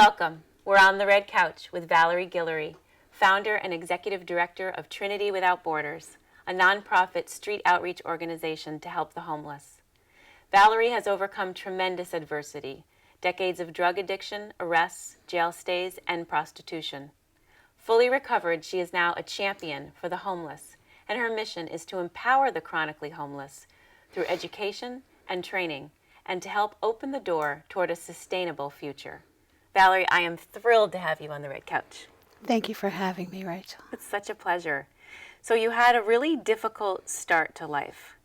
Welcome. We're on the red couch with Vallerie Guillory, founder and executive director of Trinity Without Borders, a nonprofit street outreach organization to help the homeless. Valerie has overcome tremendous adversity, decades of drug addiction, arrests, jail stays, and prostitution. Fully recovered, she is now a champion for the homeless, and her mission is to empower the chronically homeless through education and training, and to help open the door toward a sustainable future. Valerie, I am thrilled to have you on the red couch. Thank you for having me, Rachel. It's such a pleasure. So you had a really difficult start to life.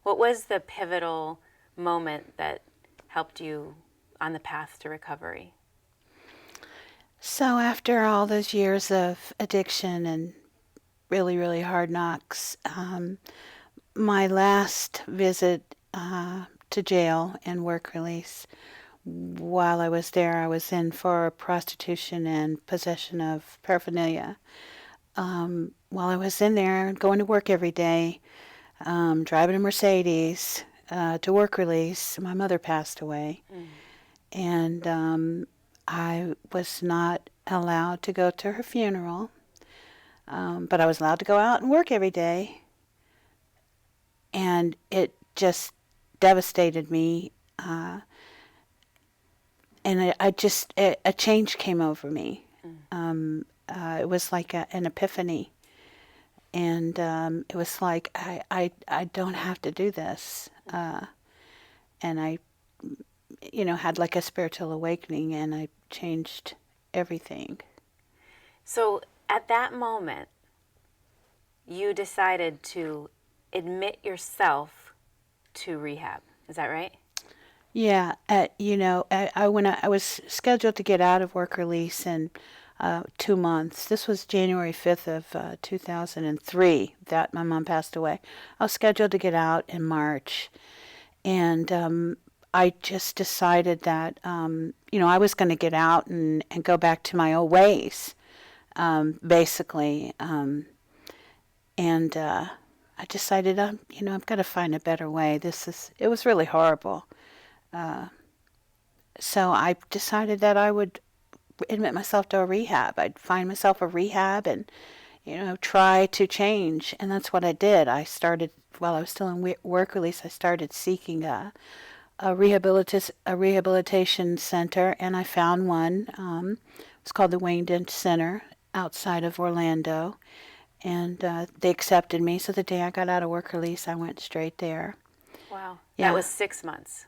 What was the pivotal moment that helped you on the path to recovery? So after all those years of addiction and really, really hard knocks, my last visit to jail and work release, while I was there, I was in for prostitution and possession of paraphernalia. While I was in there, going to work every day, driving a Mercedes to work release, my mother passed away. And I was not allowed to go to her funeral, but I was allowed to go out and work every day. And it just devastated me. And a change came over me. It was like an epiphany. And it was like, I don't have to do this. And I, had like a spiritual awakening, and I changed everything. So at that moment, you decided to admit yourself to rehab. Is that right? Yeah, when I was scheduled to get out of work release in 2 months. This was January 5th of 2003 that my mom passed away. I was scheduled to get out in March, and I just decided that, I was going to get out and go back to my old ways, basically. And I decided, I've got to find a better way. It was really horrible. So I decided that I would admit myself to a rehab. I'd find myself a rehab and, try to change. And that's what I did. I started, while I was still in work release, I started seeking a rehabilitation center, and I found one. It's called the Wayne Dent Center outside of Orlando. And they accepted me. So the day I got out of work release, I went straight there. Wow. Yeah. That was 6 months.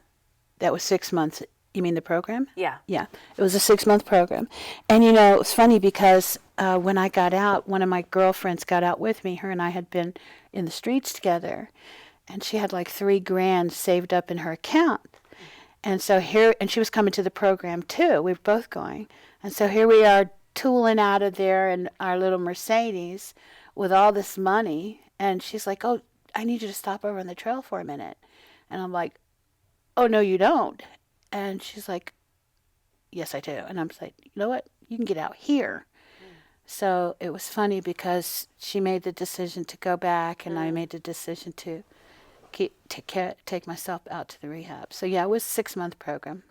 That was 6 months. You mean the program? Yeah. Yeah. It was a 6-month program. And, it was funny because when I got out, one of my girlfriends got out with me. Her and I had been in the streets together. And she had like $3,000 saved up in her account. And so and she was coming to the program too. We were both going. And so here we are tooling out of there in our little Mercedes with all this money. And she's like, "Oh, I need you to stop over on the trail for a minute." And I'm like, "Oh, no, you don't." And she's like, "Yes, I do." And I'm like, "You know what? You can get out here." So it was funny because she made the decision to go back, and I made the decision to take myself out to the rehab. So yeah, it was a 6-month program.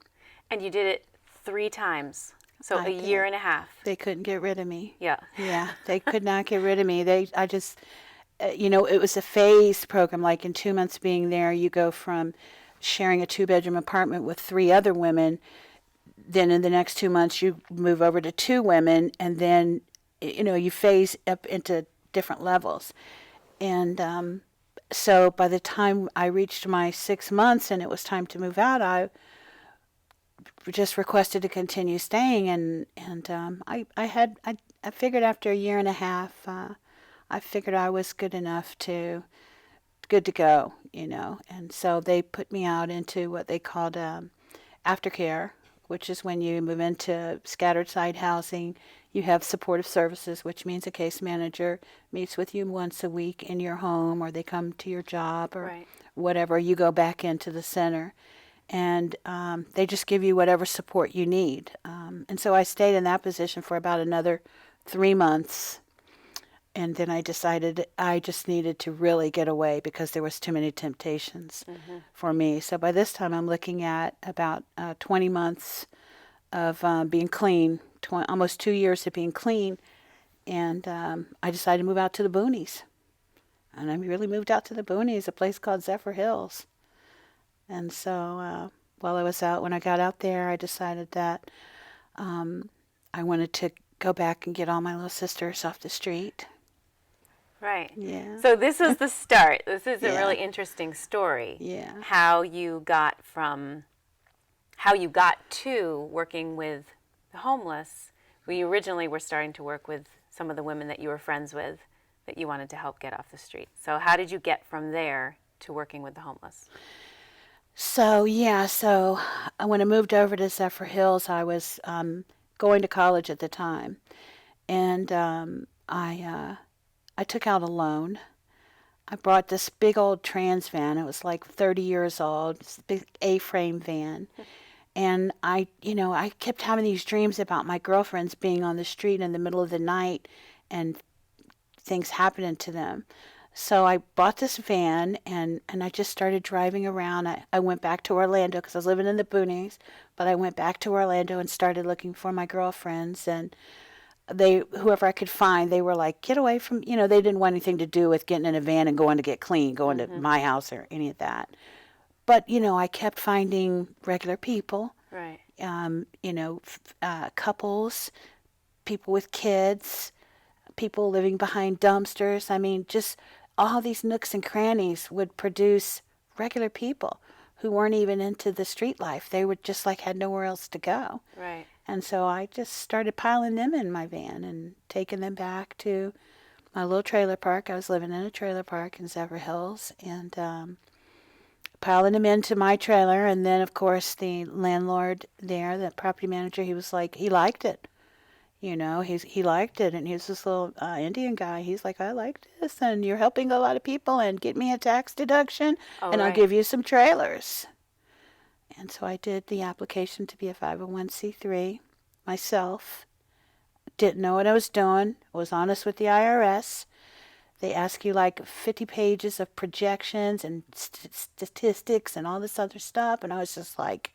And you did it 3 times. So a year and a half. They couldn't get rid of me. Yeah. Yeah, they could not get rid of me. It was a phased program. Like in 2 months being there, you go from sharing a 2-bedroom apartment with 3 other women. Then in the next 2 months, you move over to 2 women, and then, you phase up into different levels. And so by the time I reached my 6 months and it was time to move out, I just requested to continue staying. And I figured after a year and a half, I figured I was good to go, And so they put me out into what they called aftercare, which is when you move into scattered site housing. You have supportive services, which means a case manager meets with you once a week in your home, or they come to your job, or whatever. You go back into the center, and they just give you whatever support you need. And so I stayed in that position for about another 3 months. And then I decided I just needed to really get away because there was too many temptations for me. So by this time, I'm looking at about 20 months of being clean, almost 2 years of being clean, and I decided to move out to the boonies. And I really moved out to the boonies, a place called Zephyr Hills. And so while I was out, when I got out there, I decided that I wanted to go back and get all my little sisters off the street. Right. Yeah. So this was the start. This is a Yeah. really interesting story. Yeah. How you got to working with the homeless. We originally were starting to work with some of the women that you were friends with that you wanted to help get off the street. So how did you get from there to working with the homeless? So when I moved over to Zephyr Hills, I was going to college at the time, and I took out a loan. I brought this big old trans van. It was like 30 years old, this big A-frame van. And I kept having these dreams about my girlfriends being on the street in the middle of the night and things happening to them. So I bought this van, and I just started driving around. I went back to Orlando because I was living in the boonies, but I went back to Orlando and started looking for my girlfriends. And whoever I could find, they were like, get away from, they didn't want anything to do with getting in a van and going to get clean, going to my house or any of that. But, I kept finding regular people, Right. Couples, people with kids, people living behind dumpsters. I mean, just all these nooks and crannies would produce regular people who weren't even into the street life. They would just had nowhere else to go. Right. And so I just started piling them in my van and taking them back to my little trailer park. I was living in a trailer park in Zephyr Hills, and piling them into my trailer. And then, of course, the landlord there, the property manager, he was like, he liked it. He liked it, and he was this little Indian guy. He's like, I like this, and you're helping a lot of people, and get me a tax deduction, and I'll give you some trailers. And so I did the application to be a 501c3 myself. Didn't know what I was doing. I was honest with the IRS. They ask you 50 pages of projections and statistics and all this other stuff, and I was just like,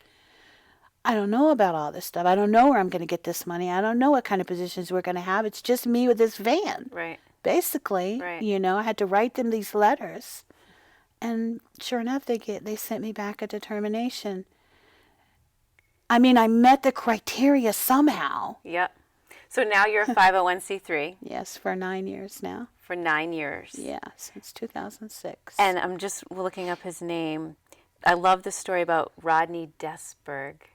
I don't know about all this stuff. I don't know where I'm going to get this money. I don't know what kind of positions we're going to have. It's just me with this van. Right. Basically, right. I had to write them these letters. And sure enough, they sent me back a determination. I mean, I met the criteria somehow. Yep. So now you're a 501c3. Yes, for 9 years now. For 9 years. Yeah, since 2006. And I'm just looking up his name. I love the story about Rodney Berg.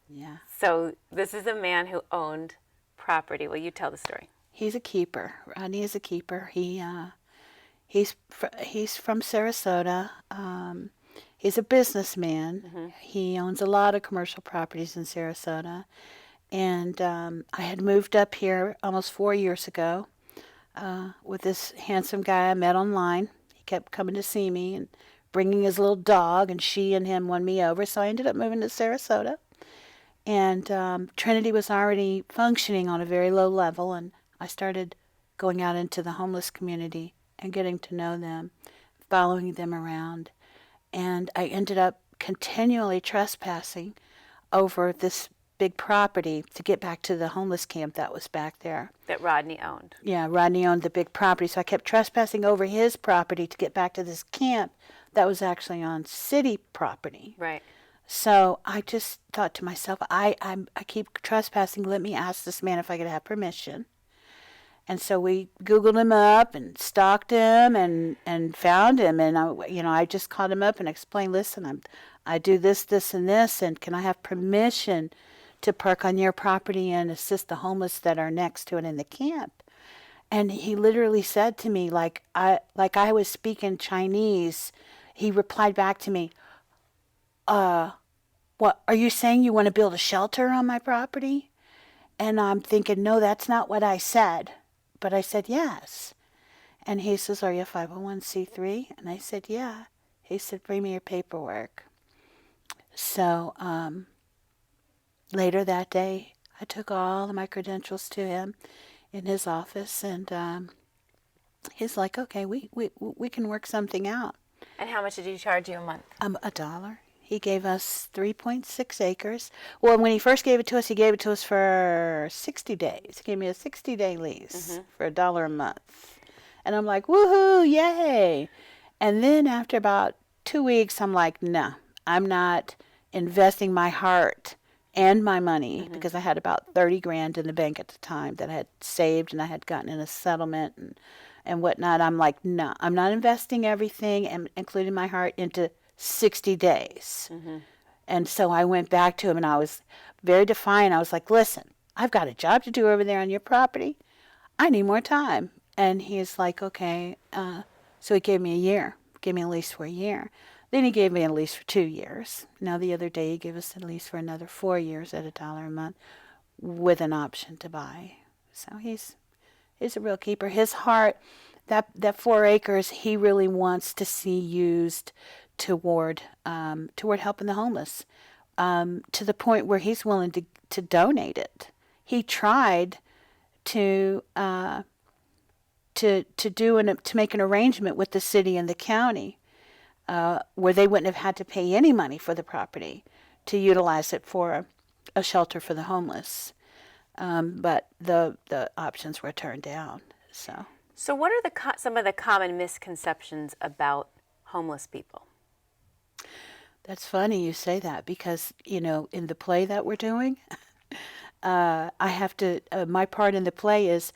Yeah. So this is a man who owned property. Will you tell the story? He's a keeper. Rodney is a keeper. He's from Sarasota. He's a businessman. Mm-hmm. He owns a lot of commercial properties in Sarasota. And I had moved up here almost 4 years ago with this handsome guy I met online. He kept coming to see me and bringing his little dog, and she and him won me over. So I ended up moving to Sarasota. And Trinity was already functioning on a very low level, and I started going out into the homeless community and getting to know them, following them around. And I ended up continually trespassing over this big property to get back to the homeless camp that was back there. That Rodney owned. Yeah, Rodney owned the big property, so I kept trespassing over his property to get back to this camp that was actually on city property. Right. So I just thought to myself, I keep trespassing. Let me ask this man if I could have permission. And so we Googled him up and stalked him and found him. And I just called him up and explained, listen, I do this, and this, and can I have permission to park on your property and assist the homeless that are next to it in the camp? And he literally said to me, like I was speaking Chinese. He replied back to me, what, are you saying you want to build a shelter on my property? And I'm thinking, no, that's not what I said. But I said, yes. And he says, are you a 501c3? And I said, yeah. He said, bring me your paperwork. So later that day, I took all of my credentials to him in his office, and he's like, okay, we can work something out. And how much did he charge you a month? $1. He gave us 3.6 acres. Well, when he first gave it to us, he gave it to us for 60 days. He gave me a 60-day lease for $1 a month. And I'm like, woohoo, yay. And then after about 2 weeks, I'm like, no, I'm not investing my heart and my money because I had about 30 grand in the bank at the time that I had saved and I had gotten in a settlement and whatnot. I'm like, no, I'm not investing everything, and including my heart, into 60 days. And so I went back to him and I was very defiant. I was like, listen, I've got a job to do over there on your property. I need more time. And he's like, okay. So he gave me a year, gave me a lease for a year. Then he gave me a lease for 2 years. Now the other day he gave us a lease for another 4 years at $1 a month with an option to buy. So he's a real keeper. His heart, that 4 acres, he really wants to see used toward helping the homeless, to the point where he's willing to donate it. He tried to make an arrangement with the city and the county, where they wouldn't have had to pay any money for the property to utilize it for a shelter for the homeless. But the options were turned down. So what are some of the common misconceptions about homeless people? That's funny you say that because, in the play that we're doing, I have to, my part in the play is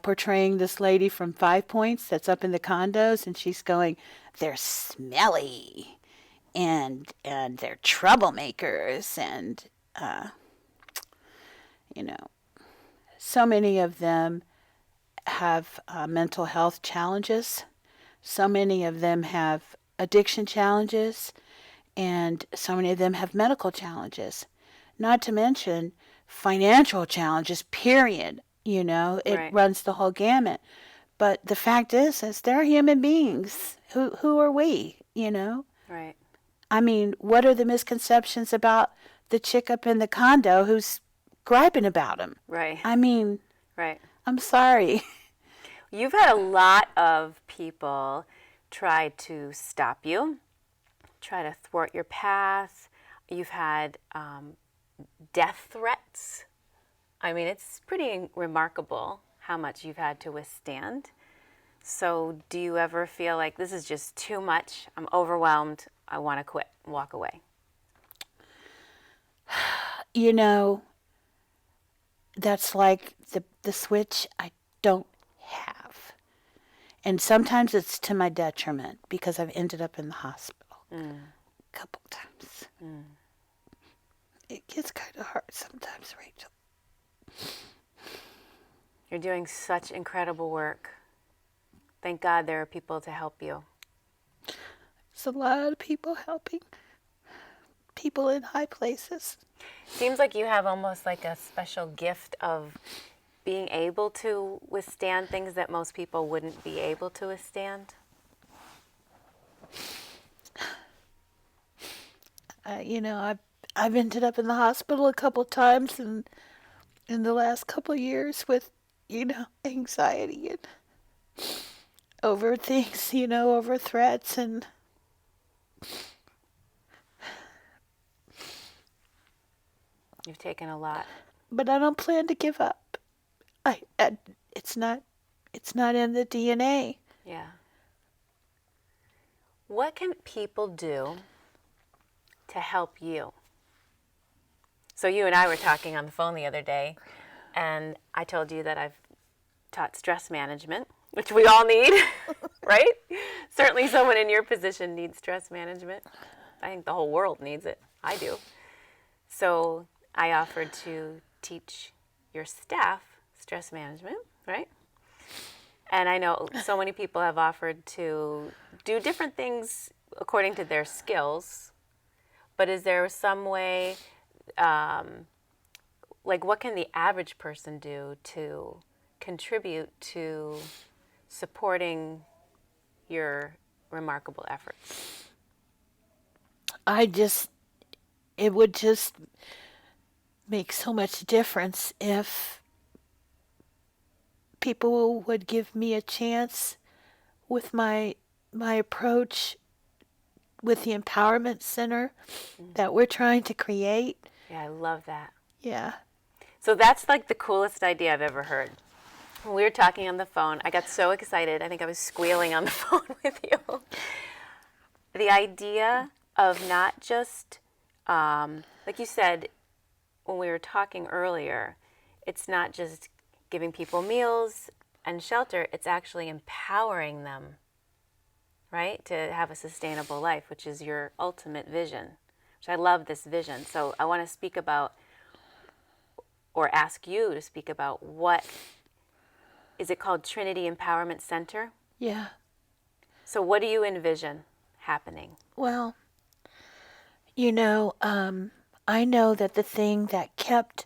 portraying this lady from 5 Points that's up in the condos, and she's going, they're smelly and they're troublemakers, and so many of them have mental health challenges. So many of them have addiction challenges, and so many of them have medical challenges. Not to mention financial challenges, period. It runs the whole gamut. But the fact is they're human beings. Who are we, Right. I mean, what are the misconceptions about the chick up in the condo who's griping about him? Right. I mean, right. I'm sorry. You've had a lot of people try to stop you, try to thwart your path. You've had death threats. I mean, it's pretty remarkable how much you've had to withstand. So do you ever feel like this is just too much? I'm overwhelmed. I want to quit, walk away. That's like the switch I don't have. And sometimes it's to my detriment because I've ended up in the hospital a couple times. It gets kind of hard sometimes, Rachel. You're doing such incredible work. Thank God there are people to help you. There's a lot of people helping people in high places. Seems like you have almost like a special gift of being able to withstand things that most people wouldn't be able to withstand. I've ended up in the hospital a couple times in the last couple of years with, anxiety and over things, over threats, and You've taken a lot. but I don't plan to give up. It's not in the DNA. Yeah. What can people do to help you? So you and I were talking on the phone the other day, and I told you that I've taught stress management, which we all need, right? Certainly someone in your position needs stress management. I think the whole world needs it. I do. So I offered to teach your staff stress management, right? And I know so many people have offered to do different things according to their skills, but is there some way, like what can the average person do to contribute to supporting your remarkable efforts? It would just make so much difference if people would give me a chance with my approach with the empowerment center that we're trying to create. Yeah, I love that. Yeah. So that's like the coolest idea I've ever heard. When we were talking on the phone, I got so excited. I think I was squealing on the phone with you. The idea of not just, like you said, when we were talking earlier, it's not just giving people meals and shelter, it's actually empowering them, right, to have a sustainable life, which is your ultimate vision, which I love this vision. So I want to speak about, or ask you to speak about, what is it called? Trinity Empowerment Center? Yeah. So what do you envision happening? Well, I know that the thing that kept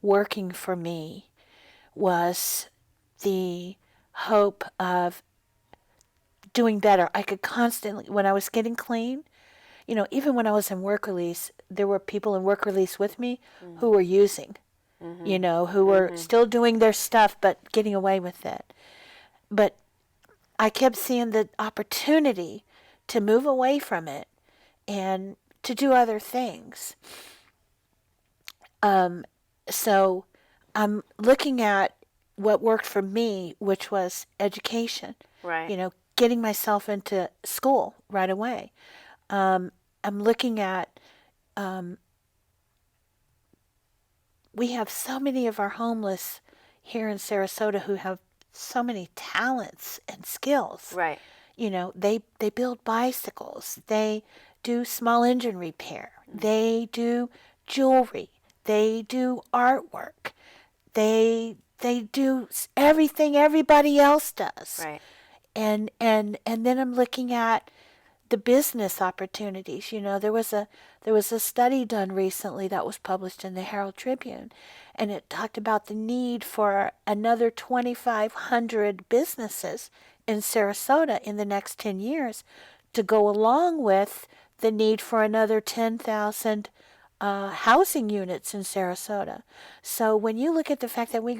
working for me was the hope of doing better. I could constantly, when I was getting clean, even when I was in work release, there were people in work release with me who were using, who were still doing their stuff but getting away with it. But I kept seeing the opportunity to move away from it and to do other things. So I'm looking at what worked for me, which was education. Right. Getting myself into school right away. I'm looking at, we have so many of our homeless here in Sarasota who have so many talents and skills. Right. They build bicycles. They do small engine repair. They do jewelry. They do artwork. They do everything everybody else does. Right. And then I'm looking at the business opportunities. There was a study done recently that was published in the Herald Tribune, and it talked about the need for another 2,500 businesses in Sarasota in the next 10 years to go along with the need for another 10,000 housing units in Sarasota. So when you look at the fact that we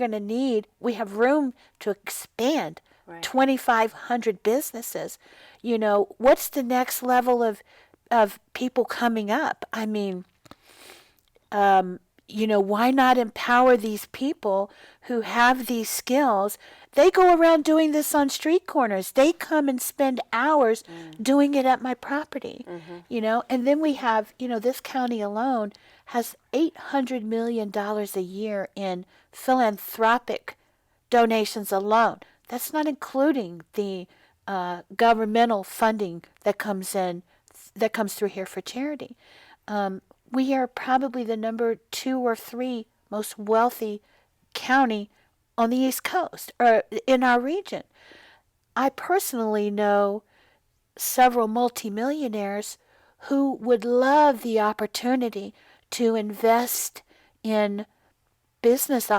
have room to expand Right. 2,500 businesses, what's the next level of people coming up? I mean, why not empower these people who have these skills? They go around doing this on street corners. They come and spend hours doing it at my property, and then we have, this county alone has $800 million a year in philanthropic donations alone. That's not including the governmental funding that comes through here for charity. We are probably the number 2 or 3 most wealthy county on the East Coast, or in our region. I personally know several multimillionaires who would love the opportunity to invest in business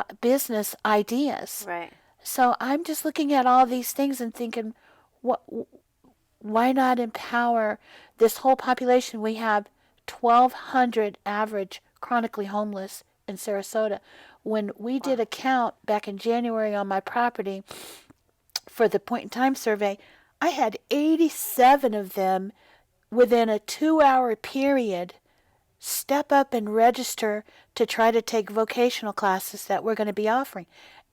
ideas. Right. So I'm just looking at all these things and thinking, why not empower this whole population? We have 1,200 average chronically homeless in Sarasota. When we did a count back in January on my property for the point in time survey, I had 87 of them within a 2-hour period step up and register to try to take vocational classes that we're going to be offering.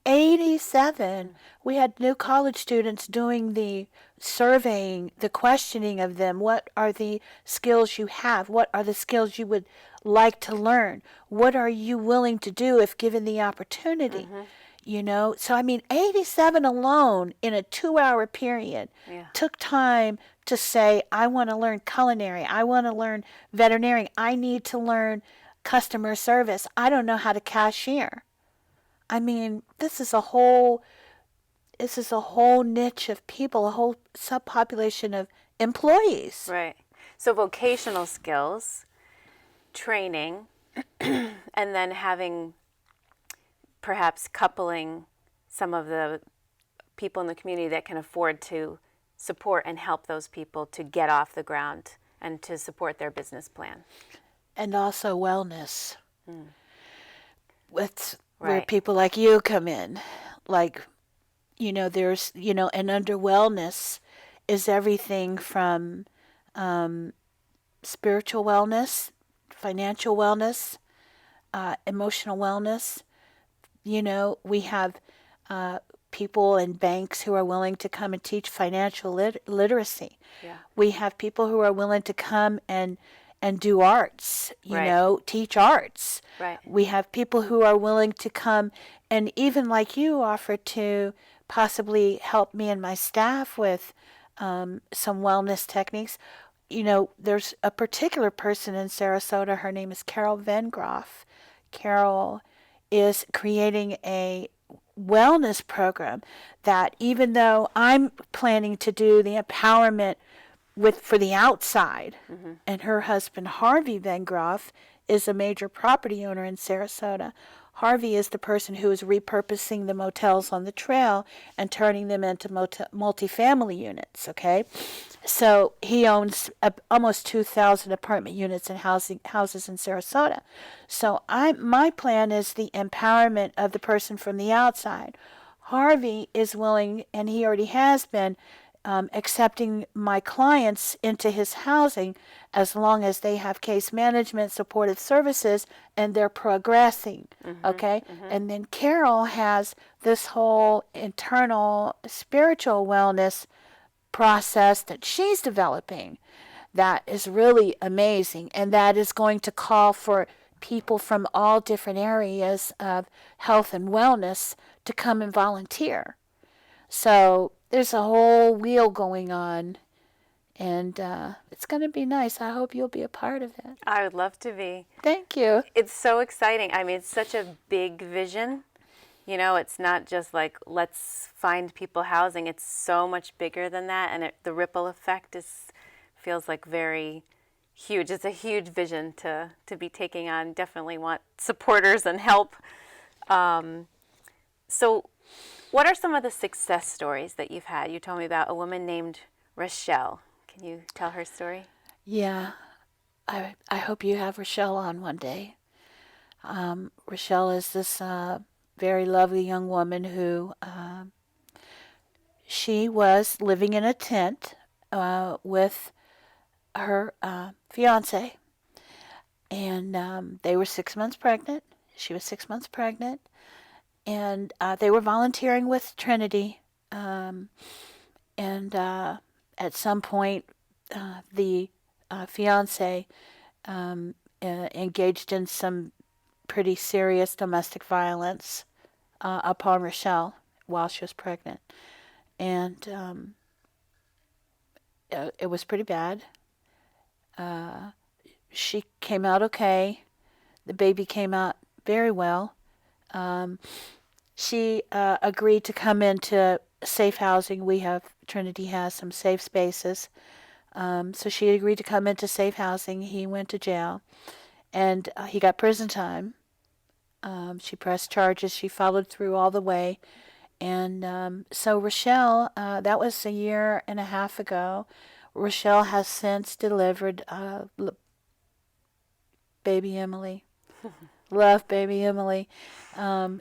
87. We had new college students doing the surveying, the questioning of them. What are the skills you have? What are the skills you would like to learn? What are you willing to do if given the opportunity? So 87 alone in a 2-hour period took time to say, I want to learn culinary. I want to learn veterinary. I need to learn customer service. I don't know how to cashier. This is a whole niche of people, a whole subpopulation of employees. Right. So vocational skills, training, and then perhaps coupling some of the people in the community that can afford to support and help those people to get off the ground and to support their business plan. And also wellness. That's where Right. people like you come in. There's, and under wellness is everything from spiritual wellness, financial wellness, emotional wellness. You know, we have people in banks who are willing to come and teach financial literacy. Yeah. We have people who are willing to come and do arts, you Right. know, teach arts. Right. We have people who are willing to come and even like you offer to possibly help me and my staff with some wellness techniques. You know, there's a particular person in Sarasota. Her name is Carol Vengroff. Carol is creating a wellness program that even though I'm planning to do the empowerment for the outside, and her husband Harvey Vengroff is a major property owner in Sarasota. Harvey is the person who is repurposing the motels on the trail and turning them into multifamily units, okay? So he owns almost 2,000 apartment units and houses in Sarasota. So my plan is the empowerment of the person from the outside. Harvey is willing, and he already has been, accepting my clients into his housing as long as they have case management, supportive services, and they're progressing, okay? And then Carol has this whole internal spiritual wellness process that she's developing that is really amazing, and that is going to call for people from all different areas of health and wellness to come and volunteer. So there's a whole wheel going on, and it's going to be nice. I hope you'll be a part of it. I would love to be. Thank you. It's so exciting. I mean, it's such a big vision. You know, it's not just like, let's find people housing. It's so much bigger than that, and the ripple effect feels like very huge. It's a huge vision to be taking on. Definitely want supporters and help. So what are some of the success stories that you've had? You told me about a woman named Rochelle. Can you tell her story? Yeah, I hope you have Rochelle on one day. Rochelle is this very lovely young woman who she was living in a tent with her fiance, and they were 6 months pregnant. She was 6 months pregnant, and they were volunteering with Trinity. And at some point, the fiance engaged in some pretty serious domestic violence upon Rochelle while she was pregnant. And it was pretty bad. She came out okay. The baby came out very well. She agreed to come into safe housing. Trinity has some safe spaces. So she agreed to come into safe housing. He went to jail, and he got prison time. She pressed charges. She followed through all the way. And so Rochelle, that was a year and a half ago. Rochelle has since delivered baby Emily. Love baby Emily.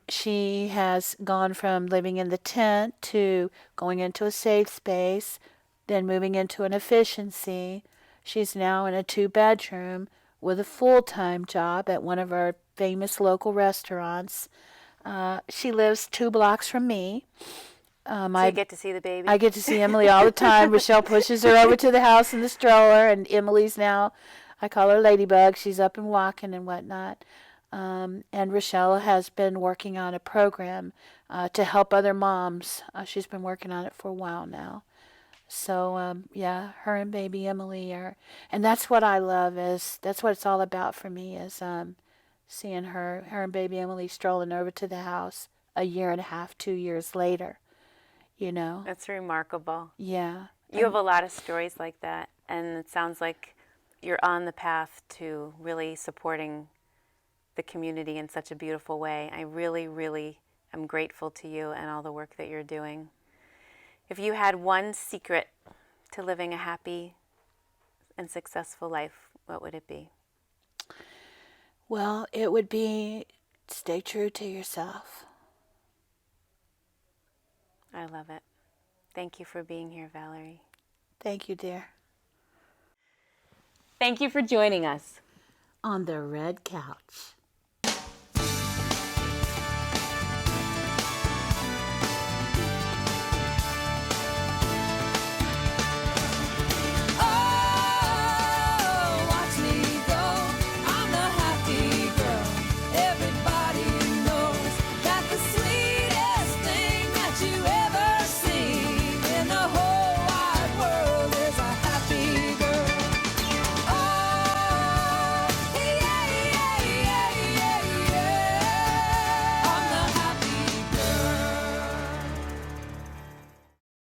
She has gone from living in the tent to going into a safe space, then moving into an efficiency. She's now in a 2-bedroom with a full-time job at one of our famous local restaurants. She lives 2 blocks from me. So you get to see the baby? I get to see Emily all the time. Rochelle pushes her over to the house in the stroller, and Emily's now, I call her Ladybug. She's up and walking and whatnot. And Rochelle has been working on a program to help other moms. She's been working on it for a while now. So, yeah, her and baby Emily and that's what I love, that's what it's all about for me, is seeing her and baby Emily strolling over to the house a year and a half, 2 years later, you know. That's remarkable. Yeah. You have a lot of stories like that, and it sounds like you're on the path to really supporting the community in such a beautiful way. I really, really am grateful to you and all the work that you're doing. If you had one secret to living a happy and successful life, what would it be? Well, it would be stay true to yourself. I love it. Thank you for being here, Valerie. Thank you, dear. Thank you for joining us. On the red couch.